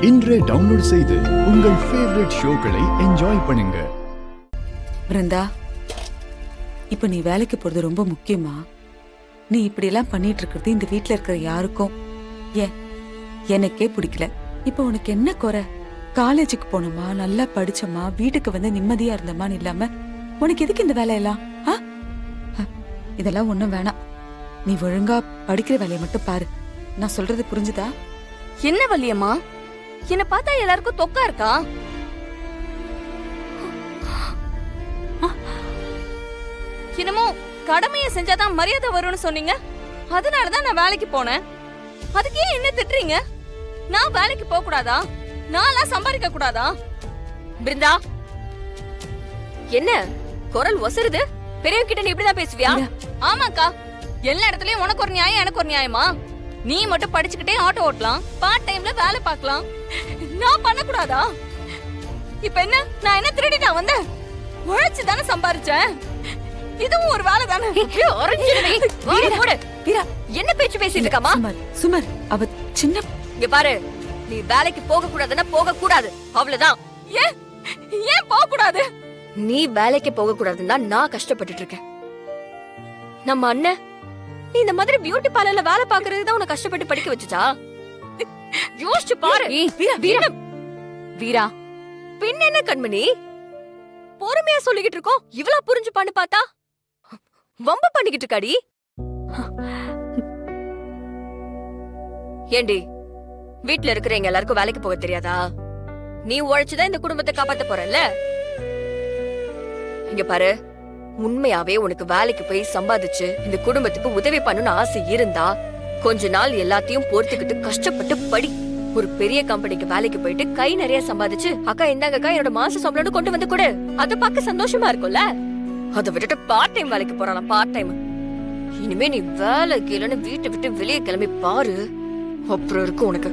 இன்றே டவுன்லோட் செய்து உங்கள் ஃபேவரட் ஷோக்களை என்ஜாய் பண்ணுங்க. பிருந்தா, இப்ப நீ வேலைக்கு போறது ரொம்ப முக்கியமா? நீ இப்படி எல்லாம் பண்ணிட்டு இருக்கிறது இந்த வீட்டுல இருக்கிற யாருக்கும் ஏன் எனக்கே பிடிக்கல. இப்ப உனக்கு என்ன குறை? காலேஜுக்கு போனோமா, நல்லா படிச்சோமா, வீட்டுக்கு வந்து நிம்மதியா இருந்தோமான்னு இல்லாம உனக்கு எதுக்கு இந்த வேலையெல்லாம்? இதெல்லாம் ஒண்ணும் வேணாம். நீ ஒழுங்கா படிக்கிற வேலையை மட்டும் பாரு. நான் சொல்றது புரிஞ்சுதா? என்ன வள்ளியம்மா, என்ன பார்த்தா எல்லாருக்கும் தொக்கா இருக்கா? என்னமோ கடமையை செஞ்சாதான் மரியாதை வரும்னு சொன்னீங்க. அதனாலதான் நான் வேலைக்கு போனேன். அதுக்கே என்ன திட்டுறீங்க? நான் வேலைக்கு போக கூடாதா? நான்லாம் சம்பாதிக்க கூடாதா? பிருந்தா, என்ன குரல் ஒசருது? பெரியவங்க கிட்ட நீ இப்படிதான் பேசுவியா? ஆமாக்கா, எல்லா இடத்துலயும் உனக்கு ஒரு நியாயம் எனக்கு ஒரு நியாயமா? நீ மட்டும் படிச்சுக்கிட்டே ஆட்டோ ஓட்டலாம், பார்ட் டைம்ல வேலை பார்க்கலாம், நான் பண்ண கூடாதா? இப்ப என்ன, நான் என்ன திருடிதான் வந்தேன்? உழைச்சு தானே சம்பாரிச்சேன். இதுவும் ஒரு வேலை தானே. என்ன பேச்சு பேசிட்டு இருக்கமா? சுமர், அவ சின்ன. இங்க பாரு, நீ வேலைக்கு போக கூடாதுன்னா போக கூடாது, அவ்வளவுதான். ஏன் ஏன் போக கூடாது? நீ வேலைக்கு போக கூடாதுன்னா நான் கஷ்டப்பட்டுட்டு இருக்கேன். நம்ம அண்ணன் நீ இந்த மாதிரி பியூட்டி பார்லர்ல வேலை பாக்குறது தான் உனக்கு கஷ்டப்பட்டு படிக்க வச்சுச்சா? யோசிச்சு பாரு. வீரா, பின் என்ன கண்மணி பொறுமையா சொல்லிக்கிட்டு இருக்கோம், இவ்வளவு புரிஞ்சுப்பான்னு பார்த்தா வம்ப பண்ணிக்கிட்டு இருக்காடி. ஏண்டி, வீட்டுல இருக்கிறவங்க எல்லாருக்கும் வேலைக்கு போக தெரியாதா? நீ உழைச்சுதான் இந்த குடும்பத்தை காப்பாத்த போறல்ல? இங்க பாரு, உண்மையாவே உனக்கு வேலைக்கு போய் சம்பாதிச்சு இந்த குடும்பத்துக்கு உதவி பண்ணணும்னு ஆசை இருந்தா கொஞ்ச நாள் எல்லாத்தையும் பொறுத்துக்கிட்டு கஷ்டப்பட்டு படி. ஒரு பெரிய கம்பெனிக்கு வேலைக்கு போயிட்டு கை நிறைய சம்பாதிச்சு அக்கா இந்தாங்கக்கா என்னோட மாச சம்பளம்னு கொண்டு வந்து கொடு. அத பார்க்க சந்தோஷமா இருக்கும்ல? அதை விட்டுட்டு பார்ட் டைம் வேலைக்கு போறானா? Part time. இனிமே நீ வேலை கீழன்னு வீட்டை விட்டு வெளியே கிளம்பி பாரு, அப்புறம் இருக்கும் உனக்கு.